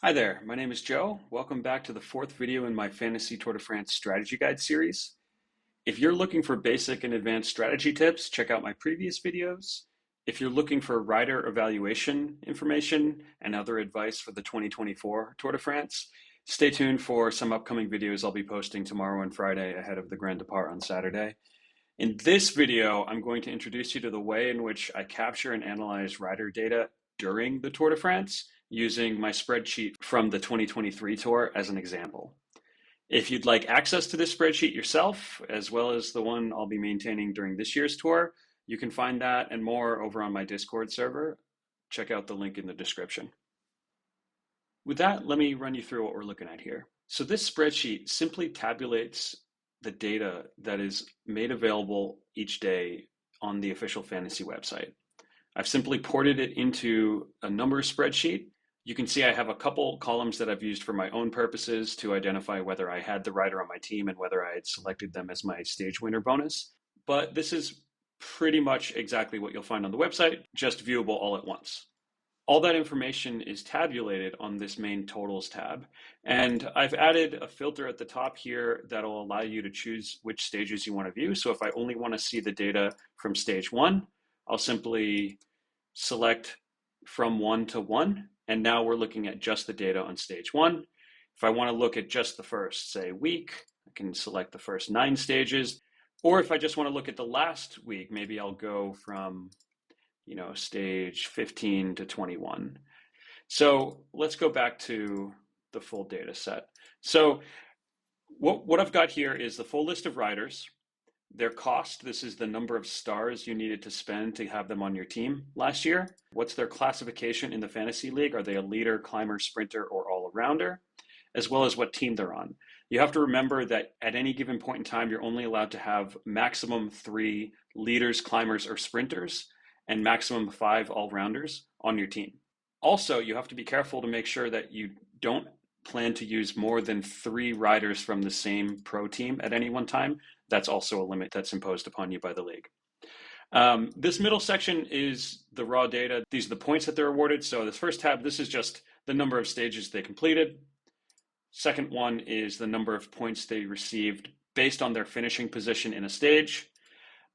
Hi there, my name is Joe. Welcome back to the fourth video in my Fantasy Tour de France Strategy Guide series. If you're looking for basic and advanced strategy tips, check out my previous videos. If you're looking for rider evaluation information and other advice for the 2024 Tour de France, stay tuned for some upcoming videos I'll be posting tomorrow and Friday ahead of the Grand Depart on Saturday. In this video, I'm going to introduce you to the way in which I capture and analyze rider data during the Tour de France using my spreadsheet from the 2023 Tour as an example. If you'd like access to this spreadsheet yourself, as well as the one I'll be maintaining during this year's tour, you can find that and more over on my Discord server. Check out the link in the description. With that, let me run you through what we're looking at here. So this spreadsheet simply tabulates the data that is made available each day on the official fantasy website. I've simply ported it into a numbers spreadsheet. You can see I have a couple columns that I've used for my own purposes to identify whether I had the rider on my team and whether I had selected them as my stage winner bonus. But this is pretty much exactly what you'll find on the website, just viewable all at once. All that information is tabulated on this main totals tab. And I've added a filter at the top here that'll allow you to choose which stages you want to view. So if I only want to see the data from stage 1, I'll simply select from 1 to 1. And now we're looking at just the data on stage 1. If I want to look at just the first, say, week, I can select the first 9 stages. Or if I just want to look at the last week, maybe I'll go from stage 15 to 21. So let's go back to the full data set. So what I've got here is the full list of riders, their cost. This is the number of stars you needed to spend to have them on your team last year. What's their classification in the fantasy league? Are they a leader, climber, sprinter, or all-arounder? As well as what team they're on. You have to remember that at any given point in time, you're only allowed to have maximum 3 leaders, climbers, or sprinters, and maximum 5 all-rounders on your team. Also, you have to be careful to make sure that you don't plan to use more than 3 riders from the same pro team at any one time. That's also a limit that's imposed upon you by the league. This middle section is the raw data. These are the points that they're awarded. So this first tab, this is just the number of stages they completed. Second one is the number of points they received based on their finishing position in a stage.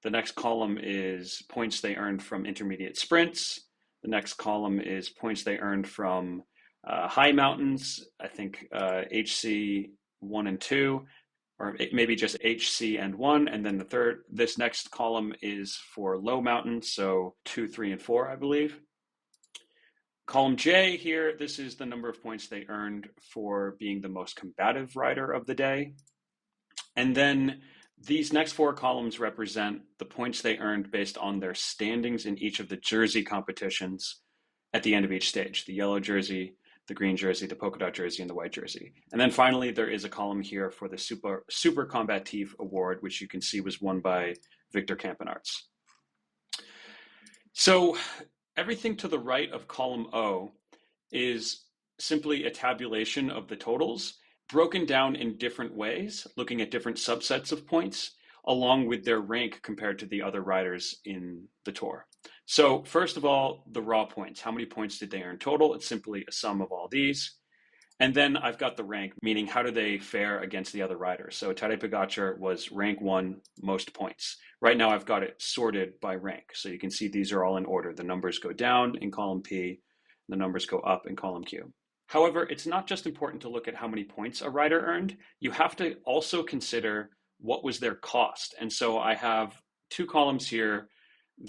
The next column is points they earned from intermediate sprints. The next column is points they earned from high mountains, I think HC 1 and 2, or maybe just HC and 1. And then this next column is for low mountains, so 2, 3, and 4, I believe. Column J here, this is the number of points they earned for being the most combative rider of the day. And then these next 4 columns represent the points they earned based on their standings in each of the jersey competitions at the end of each stage, the yellow jersey, the green jersey, the polka dot jersey, and the white jersey. And then finally, there is a column here for the Supercombatif award, which you can see was won by Victor Campenarts. So everything to the right of column O is simply a tabulation of the totals broken down in different ways, looking at different subsets of points, along with their rank compared to the other riders in the tour. So first of all, the raw points. How many points did they earn total? It's simply a sum of all these. And then I've got the rank, meaning how do they fare against the other riders? So Tadej Pogačar was rank 1, most points. Right now I've got it sorted by rank. So you can see these are all in order. The numbers go down in column P, the numbers go up in column Q. However, it's not just important to look at how many points a rider earned. You have to also consider what was their cost. And so I have 2 columns here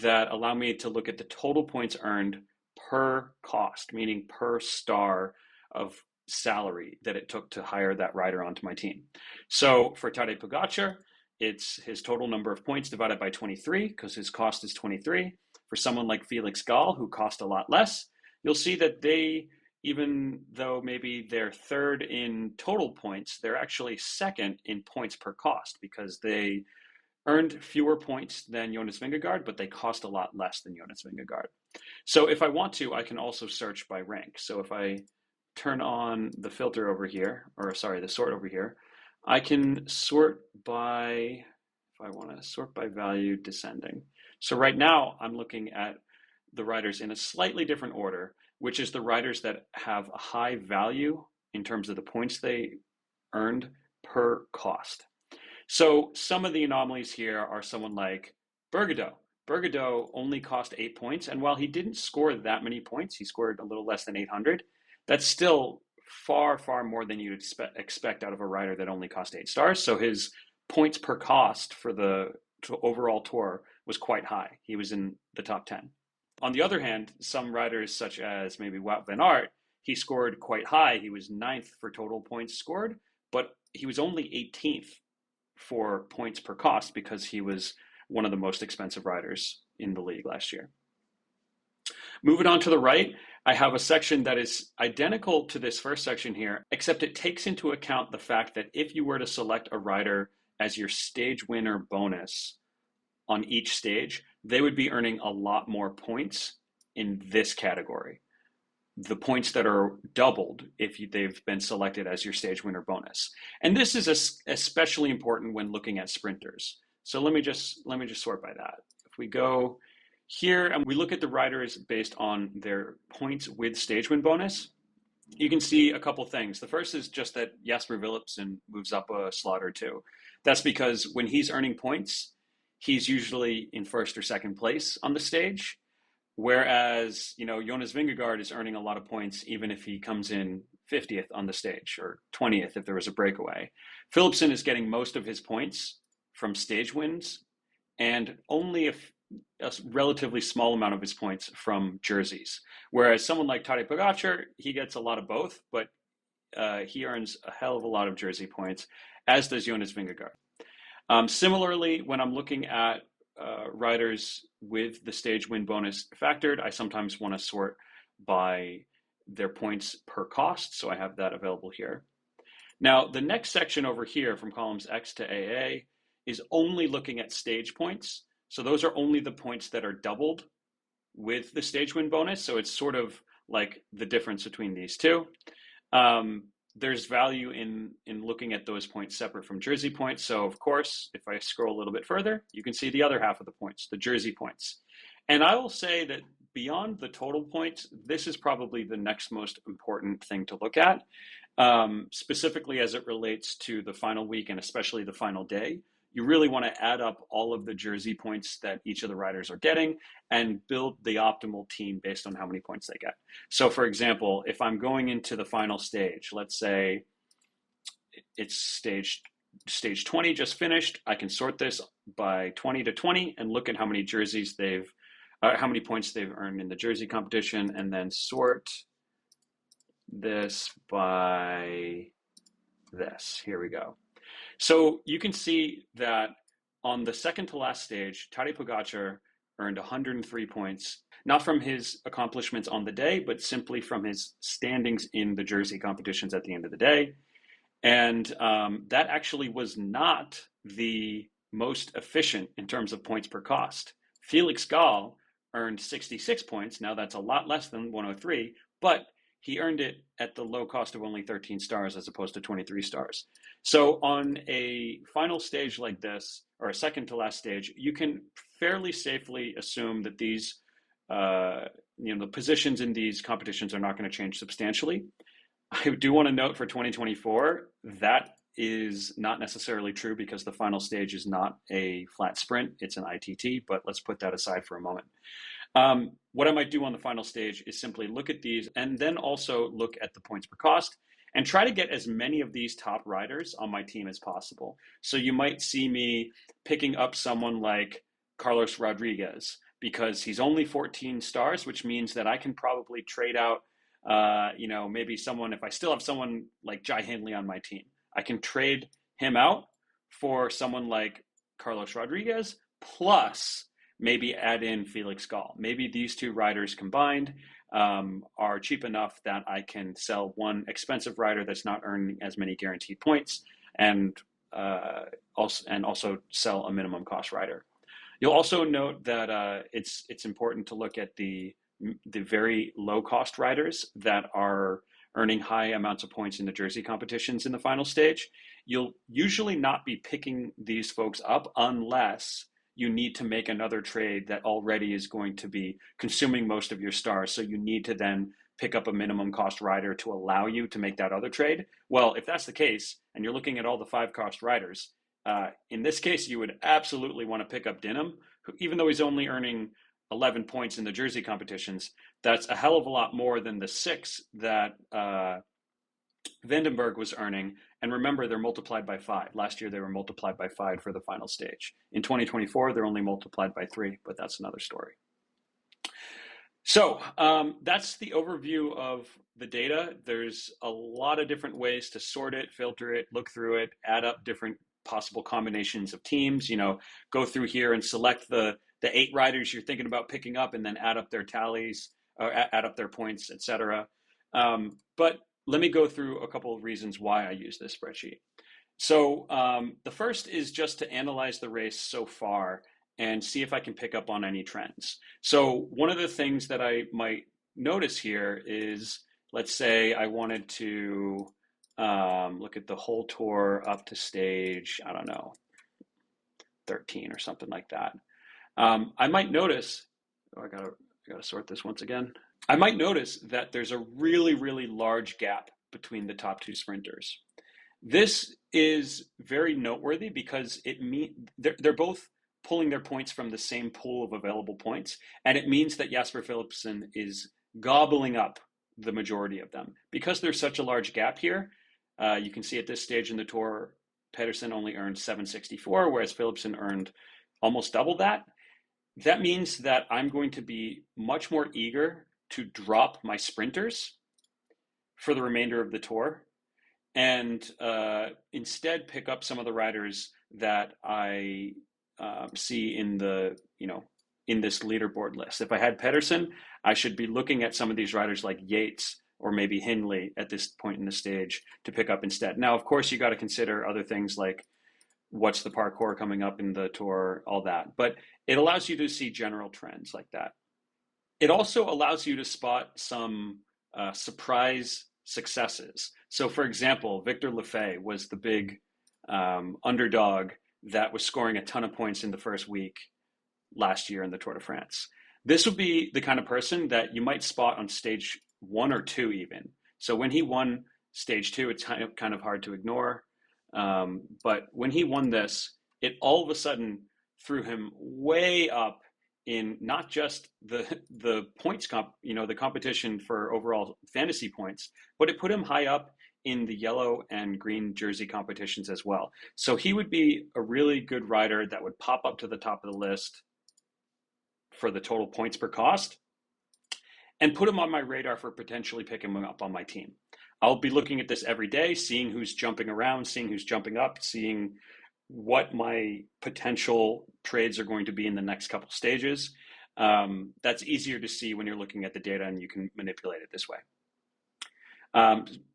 that allow me to look at the total points earned per cost, meaning per star of salary that it took to hire that rider onto my team. So for Tadej Pogačar, it's his total number of points divided by 23 because his cost is 23. For someone like Felix Gall, who cost a lot less, you'll see that they, even though maybe they're third in total points, they're actually second in points per cost because they earned fewer points than Jonas Vingegaard, but they cost a lot less than Jonas Vingegaard. So if I want to, I can also search by rank. So if I turn on the filter over here, or sorry, the sort over here, I can sort by, if I want to sort by value descending. So right now I'm looking at the riders in a slightly different order, which is the riders that have a high value in terms of the points they earned per cost. So some of the anomalies here are someone like Bergadeau. Bergadeau only cost 8 points, and while he didn't score that many points, he scored a little less than 800. That's still far, far more than you'd expect out of a rider that only cost 8 stars. So his points per cost for the overall tour was quite high. He was in the top 10. On the other hand, some riders such as maybe Wout van Aert, he scored quite high. He was 9th for total points scored, but he was only 18th for points per cost because he was one of the most expensive riders in the league last year. Moving on to the right, I have a section that is identical to this first section here, except it takes into account the fact that if you were to select a rider as your stage winner bonus on each stage, they would be earning a lot more points in this category. The points that are doubled if they've been selected as your stage winner bonus. And this is especially important when looking at sprinters. So let me just sort by that. If we go here and we look at the riders based on their points with stage win bonus, you can see a couple things. The first is just that Jasper Philipsen moves up a slot or two. That's because when he's earning points, he's usually in first or second place on the stage. Whereas, Jonas Vingegaard is earning a lot of points even if he comes in 50th on the stage or 20th if there was a breakaway. Philipsen is getting most of his points from stage wins and only a relatively small amount of his points from jerseys. Whereas someone like Tadej Pogacar, he gets a lot of both, but he earns a hell of a lot of jersey points, as does Jonas Vingegaard. Similarly, when I'm looking at riders with the stage win bonus factored, I sometimes want to sort by their points per cost. So I have that available here. Now, the next section over here from columns X to AA is only looking at stage points. So those are only the points that are doubled with the stage win bonus. So it's sort of like the difference between these two. There's value in looking at those points separate from jersey points. So of course, if I scroll a little bit further, you can see the other half of the points, the jersey points. And I will say that beyond the total points, this is probably the next most important thing to look at, specifically as it relates to the final week and especially the final day. You really want to add up all of the jersey points that each of the riders are getting and build the optimal team based on how many points they get. So for example, if I'm going into the final stage, let's say it's stage 20 just finished, I can sort this by 20 to 20 and look at how many jerseys how many points they've earned in the jersey competition, and then sort this by this. Here we go. So you can see that on the second to last stage, Tadej Pogacar earned 103 points, not from his accomplishments on the day, but simply from his standings in the jersey competitions at the end of the day. And that actually was not the most efficient in terms of points per cost. Felix Gall earned 66 points. Now that's a lot less than 103, but he earned it at the low cost of only 13 stars as opposed to 23 stars. So on a final stage like this, or a second to last stage, you can fairly safely assume that these, the positions in these competitions are not going to change substantially. I do want to note for 2024, that is not necessarily true because the final stage is not a flat sprint, it's an ITT, but let's put that aside for a moment. What I might do on the final stage is simply look at these and then also look at the points per cost and try to get as many of these top riders on my team as possible. So you might see me picking up someone like Carlos Rodriguez because he's only 14 stars, which means that I can probably trade out, maybe someone, if I still have someone like Jai Hindley on my team, I can trade him out for someone like Carlos Rodriguez plus maybe add in Felix Gall. Maybe these two riders combined are cheap enough that I can sell one expensive rider that's not earning as many guaranteed points and also sell a minimum cost rider. You'll also note that it's important to look at the very low cost riders that are earning high amounts of points in the jersey competitions in the final stage. You'll usually not be picking these folks up unless you need to make another trade that already is going to be consuming most of your stars. So you need to then pick up a minimum cost rider to allow you to make that other trade? Well, if that's the case, and you're looking at all the 5 cost riders, in this case, you would absolutely want to pick up Dinham, who, even though he's only earning 11 points in the jersey competitions, that's a hell of a lot more than the 6 that Vandenberg was earning. And remember, they're multiplied by 5. Last year, they were multiplied by 5 for the final stage. In 2024, they're only multiplied by 3, but that's another story. So that's the overview of the data. There's a lot of different ways to sort it, filter it, look through it, add up different possible combinations of teams, go through here and select the 8 riders you're thinking about picking up and then add up their tallies, or add up their points, etc. But let me go through a couple of reasons why I use this spreadsheet. So the first is just to analyze the race so far and see if I can pick up on any trends. So one of the things that I might notice here is, let's say I wanted to look at the whole tour up to stage, I don't know, 13 or something like that. I might notice, I gotta sort this once again. I might notice that there's a really, really large gap between the top 2 sprinters. This is very noteworthy because they're both pulling their points from the same pool of available points, and it means that Jasper Philipsen is gobbling up the majority of them. Because there's such a large gap here, you can see at this stage in the tour, Pedersen only earned 764, whereas Philipsen earned almost double that. That means that I'm going to be much more eager to drop my sprinters for the remainder of the tour and instead pick up some of the riders that I see in the, in this leaderboard list. If I had Pedersen, I should be looking at some of these riders like Yates or maybe Hindley at this point in the stage to pick up instead. Now, of course, you got to consider other things like what's the parkour coming up in the tour, all that. But it allows you to see general trends like that. It also allows you to spot some surprise successes. So, for example, Victor Lefay was the big underdog that was scoring a ton of points in the first week last year in the Tour de France. This would be the kind of person that you might spot on stage 1 or 2 even. So when he won stage 2, it's kind of hard to ignore. But when he won this, it all of a sudden threw him way up in not just the points the competition for overall fantasy points, but it put him high up in the yellow and green jersey competitions as well. So he would be a really good rider that would pop up to the top of the list for the total points per cost and put him on my radar for potentially picking him up on my team. I'll be looking at this every day, seeing who's jumping around, seeing who's jumping up, seeing what my potential trades are going to be in the next couple stages. That's easier to see when you're looking at the data and you can manipulate it this way.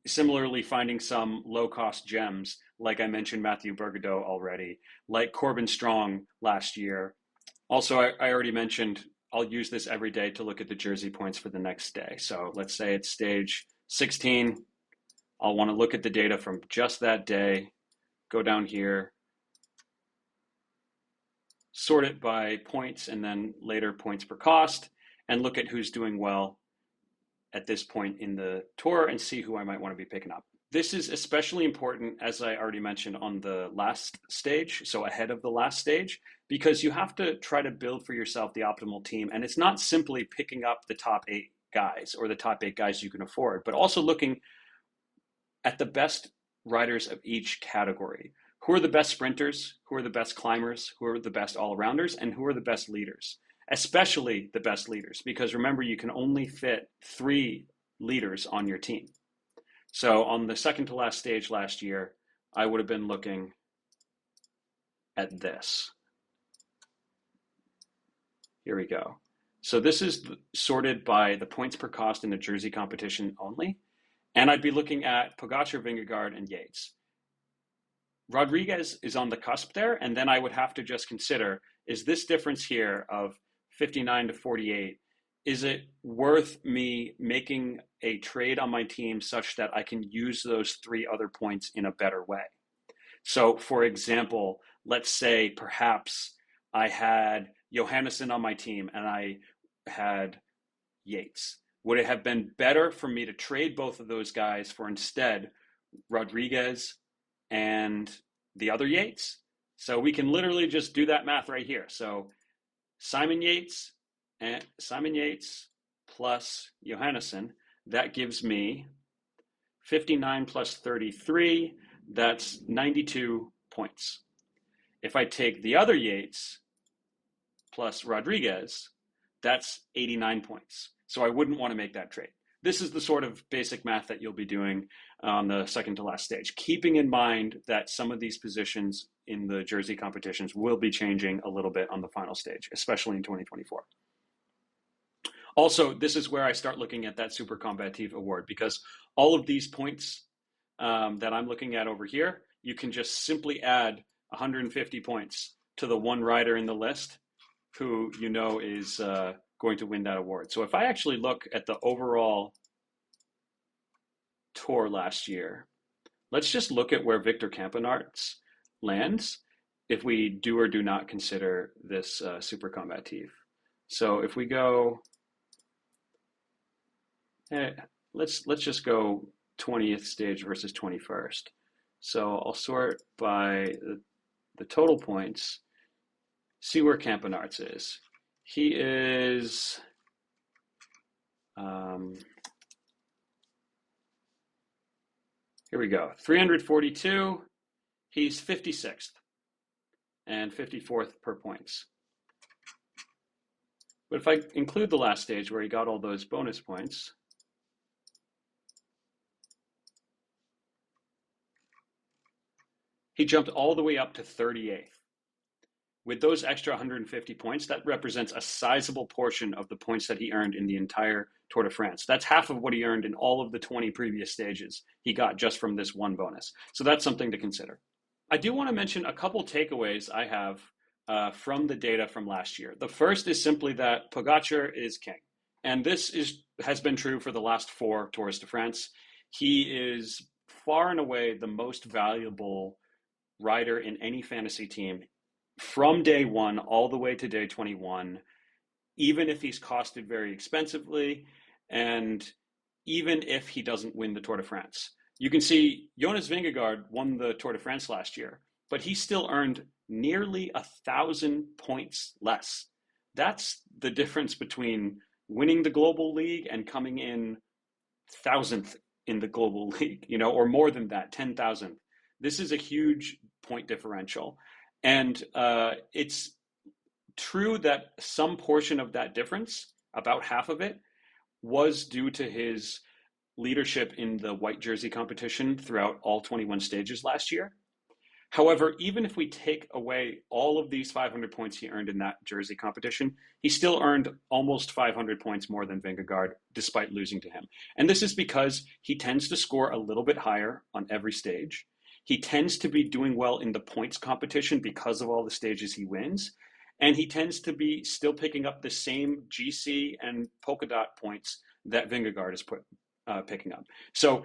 Similarly, finding some low-cost gems, like I mentioned Matthew Bergadeau already, like Corbin Strong last year. Also, I already mentioned I'll use this every day to look at the jersey points for the next day. So let's say it's stage 16. I'll want to look at the data from just that day, go down here, sort it by points and then later points per cost, and look at who's doing well at this point in the tour and see who I might want to be picking up. This is especially important, as I already mentioned, on the last stage, so ahead of the last stage, because you have to try to build for yourself the optimal team. And it's not simply picking up the top 8 guys or the top 8 guys you can afford, but also looking at the best riders of each category. Who are the best sprinters? Who are the best climbers? Who are the best all-arounders? And who are the best leaders? Especially the best leaders, because remember, you can only fit 3 leaders on your team. So on the second to last stage last year, I would have been looking at this. Here we go. So this is sorted by the points per cost in the jersey competition only. And I'd be looking at Pogacar, Vingegaard, and Yates. Rodriguez is on the cusp there, and then I would have to just consider, is this difference here of 59 to 48, is it worth me making a trade on my team such that I can use those 3 other points in a better way? So for example, let's say perhaps I had Johannesson on my team and I had Yates. would it have been better for me to trade both of those guys for instead Rodriguez and the other Yates? So we can literally just do that math right here. So Simon Yates plus Johannesson, that gives me 59 plus 33, that's 92 points. If I take the other Yates plus Rodriguez, that's 89 points. So I wouldn't want to make that trade. This is the sort of basic math that you'll be doing on the second to last stage, keeping in mind that some of these positions in the jersey competitions will be changing a little bit on the final stage, especially in 2024. Also, this is where I start looking at that Supercombatif award, because all of these points that I'm looking at over here, you can just simply add 150 points to the one rider in the list who you know is going to win that award. So if I actually look at the overall tour last year, let's just look at where Victor Campenaerts lands if we do or do not consider this Supercombatif. So if we go, let's just go 20th stage versus 21st. So I'll sort by the total points, see where Campenaerts is. He is here we go, 342. He's 56th and 54th per points. But if I include the last stage where he got all those bonus points, he jumped all the way up to 38th. With those extra 150 points, that represents a sizable portion of the points that he earned in the entire Tour de France. That's half of what he earned in all of the 20 previous stages he got just from this one bonus. So that's something to consider. I do want to mention a couple takeaways I have from the data from last year. The first is simply that Pogacar is king. And this has been true for the last 4 Tours de France. He is far and away the most valuable rider in any fantasy team from day 1 all the way to day 21, even if he's costed very expensively and even if he doesn't win the Tour de France. You can see Jonas Vingegaard won the Tour de France last year, but he still earned nearly 1,000 points less. That's the difference between winning the Global League and coming in 1,000th in the Global League, or more than that, 10,000th. This is a huge point differential. And it's true that some portion of that difference, about half of it, was due to his leadership in the white jersey competition throughout all 21 stages last year. However, even if we take away all of these 500 points he earned in that jersey competition, he still earned almost 500 points more than Vingegaard, despite losing to him. And this is because he tends to score a little bit higher on every stage. He tends to be doing well in the points competition because of all the stages he wins. And he tends to be still picking up the same GC and polka dot points that Vingegaard is picking up. So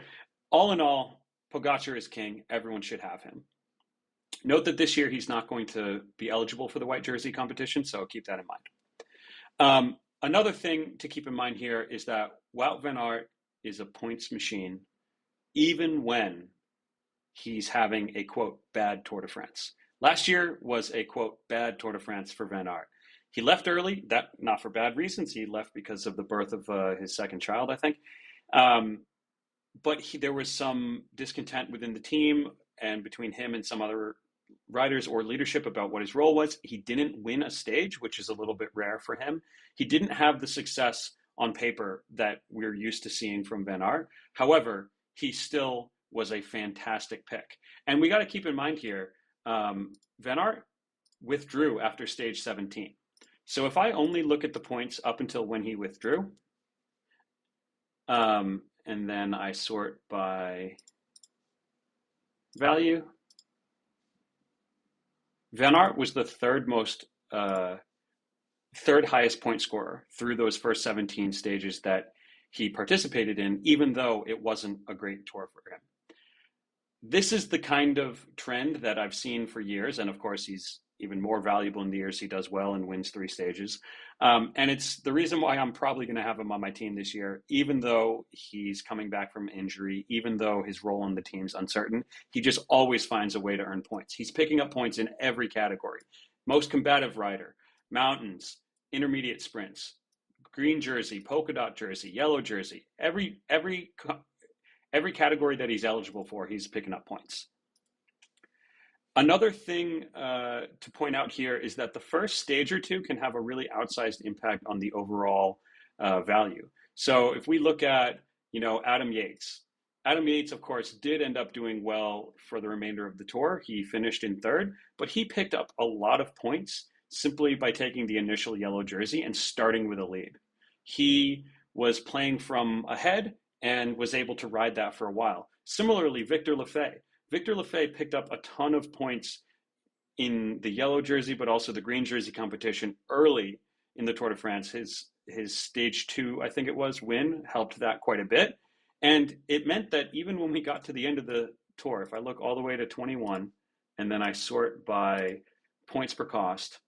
all in all, Pogacar is king. Everyone should have him. Note that this year he's not going to be eligible for the white jersey competition, so keep that in mind. Another thing to keep in mind here is that Wout van Aert is a points machine, even when he's having a, quote, bad Tour de France. Last year was a, quote, bad Tour de France for Van Aert. He left early, that not for bad reasons. He left because of the birth of his second child, I think. But there was some discontent within the team and between him and some other riders or leadership about what his role was. He didn't win a stage, which is a little bit rare for him. He didn't have the success on paper that we're used to seeing from Van Aert. However, he still was a fantastic pick. And we got to keep in mind here, Van Aert withdrew after stage 17. So if I only look at the points up until when he withdrew, and then I sort by value, Van Aert was the third highest point scorer through those first 17 stages that he participated in, even though it wasn't a great tour for him. This is the kind of trend that I've seen for years, and of course he's even more valuable in the years he does well and wins 3 stages. And it's the reason why I'm probably going to have him on my team this year, even though he's coming back from injury, even though his role on the team's uncertain. He just always finds a way to earn points. He's picking up points in every category. Most combative rider, mountains, intermediate sprints, green jersey, polka dot jersey, yellow jersey, every category that he's eligible for, he's picking up points. Another thing to point out here is that the first stage or two can have a really outsized impact on the overall value. So if we look at, Adam Yates. Adam Yates, of course, did end up doing well for the remainder of the tour. He finished in third, but he picked up a lot of points simply by taking the initial yellow jersey and starting with a lead. He was playing from ahead and was able to ride that for a while. Similarly, Victor Lefay. Victor Lefay picked up a ton of points in the yellow jersey, but also the green jersey competition early in the Tour de France. His stage 2, I think it was, win helped that quite a bit. And it meant that even when we got to the end of the tour, if I look all the way to 21, and then I sort by points per cost,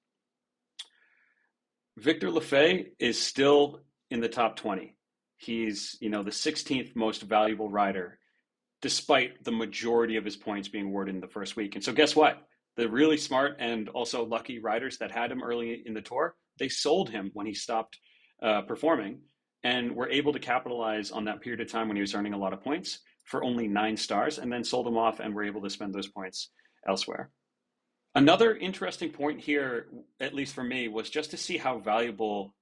Victor Lefay is still in the top 20. He's, the 16th most valuable rider, despite the majority of his points being awarded in the first week. And so guess what? The really smart and also lucky riders that had him early in the tour, they sold him when he stopped performing and were able to capitalize on that period of time when he was earning a lot of points for only 9 stars, and then sold him off and were able to spend those points elsewhere. Another interesting point here, at least for me, was just to see how valuable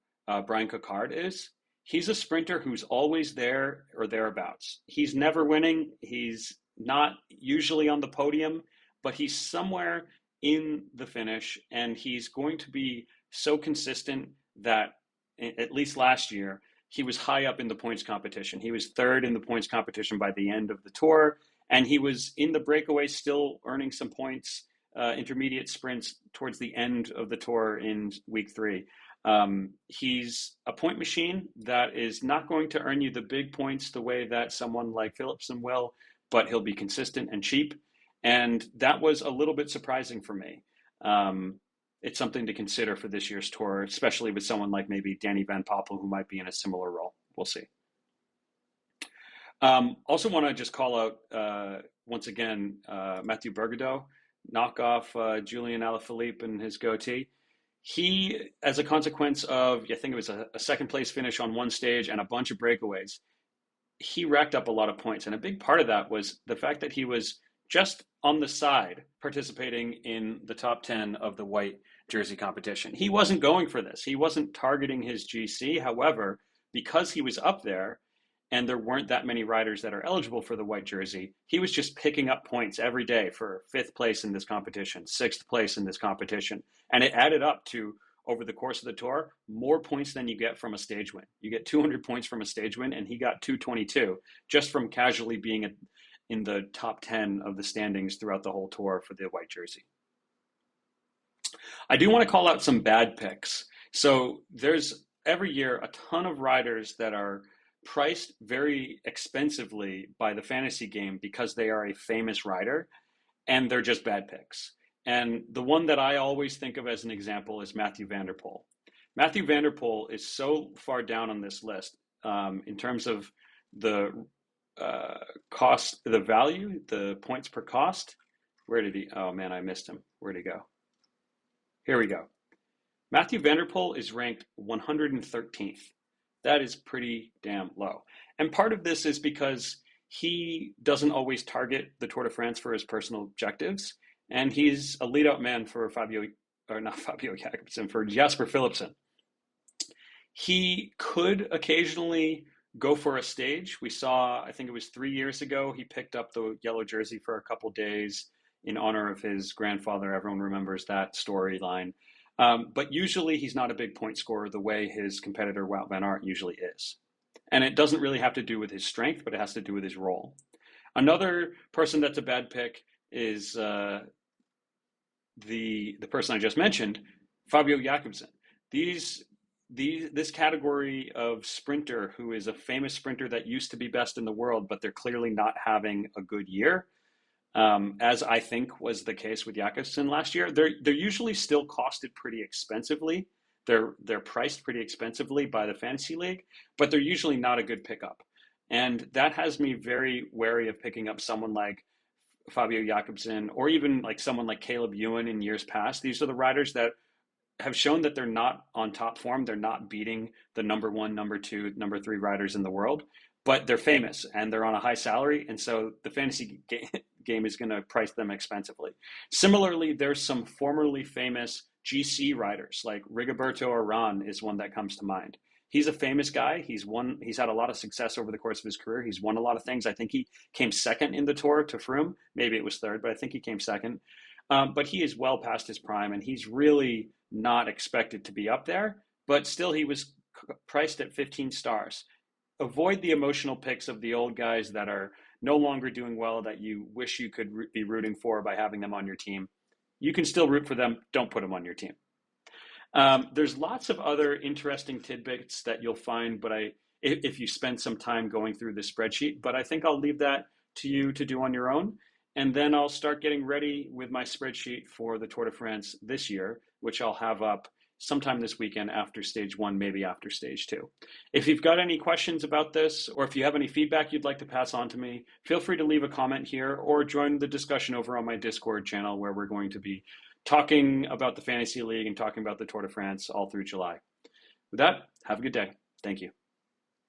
Brian Coquard is. He's a sprinter who's always there or thereabouts. He's never winning. He's not usually on the podium, but he's somewhere in the finish, and he's going to be so consistent that, at least last year, he was high up in the points competition. He was third in the points competition by the end of the tour, and he was in the breakaway still earning some points, intermediate sprints towards the end of the tour in week 3. He's a point machine that is not going to earn you the big points the way that someone like Philipsen will, but he'll be consistent and cheap. And that was a little bit surprising for me. It's something to consider for this year's tour, especially with someone like maybe Danny Van Poppel, who might be in a similar role. We'll see. Also want to just call out, once again, Mathieu Bergadeau, knock off Julian Alaphilippe and his goatee. He, as a consequence of, I think it was a second place finish on one stage and a bunch of breakaways, he racked up a lot of points. And a big part of that was the fact that he was just on the side participating in the top 10 of the white jersey competition. He wasn't going for this. He wasn't targeting his GC. However, because he was up there and there weren't that many riders that are eligible for the white jersey, he was just picking up points every day for 5th place in this competition, 6th place in this competition. And it added up to, over the course of the tour, more points than you get from a stage win. You get 200 points from a stage win, and he got 222 just from casually being in the top 10 of the standings throughout the whole tour for the white jersey. I do want to call out some bad picks. So there's every year a ton of riders that are priced very expensively by the fantasy game because they are a famous rider, and they're just bad picks. And the one that I always think of as an example is Mathieu van der Poel. Mathieu van der Poel is so far down on this list in terms of the cost, the value, the points per cost. Where did he? Oh man, I missed him. Where'd he go? Here we go. Mathieu van der Poel is ranked 113th. That is pretty damn low. And part of this is because he doesn't always target the Tour de France for his personal objectives. And he's a lead-out man for for Jasper Philipsen. He could occasionally go for a stage. We saw, I think it was 3 years ago, he picked up the yellow jersey for a couple days in honor of his grandfather. Everyone remembers that storyline. But usually he's not a big point scorer the way his competitor Wout van Aert usually is. And it doesn't really have to do with his strength, but it has to do with his role. Another person that's a bad pick is the person I just mentioned, Fabio Jakobsen. This category of sprinter who is a famous sprinter that used to be best in the world, but they're clearly not having a good year. as I think was the case with Jakobsen last year. They're usually still costed pretty expensively. They're priced pretty expensively by the fantasy league, but they're usually not a good pickup. And that has me very wary of picking up someone like Fabio Jakobsen or even like someone like Caleb Ewan in years past. These are the riders that have shown that they're not on top form. They're not beating the number one, number two, number three riders in the world, but they're famous and they're on a high salary. And so the fantasy game is going to price them expensively. Similarly, there's some formerly famous GC riders like Rigoberto Urán is one that comes to mind. He's a famous guy. He's had a lot of success over the course of his career. He's won a lot of things. I think he came second in the Tour to Froome. Maybe it was third, but I think he came second. But he is well past his prime, and he's really not expected to be up there. But still, he was priced at 15 stars. Avoid the emotional picks of the old guys that are no longer doing well that you wish you could be rooting for by having them on your team. You can still root for them. Don't put them on your team. There's lots of other interesting tidbits that you'll find, but if you spend some time going through the spreadsheet, but I think I'll leave that to you to do on your own. And then I'll start getting ready with my spreadsheet for the Tour de France this year, which I'll have up sometime this weekend after stage one, maybe after stage two. If you've got any questions about this, or if you have any feedback you'd like to pass on to me, feel free to leave a comment here or join the discussion over on my Discord channel where we're going to be talking about the Fantasy League and talking about the Tour de France all through July. With that, have a good day. Thank you.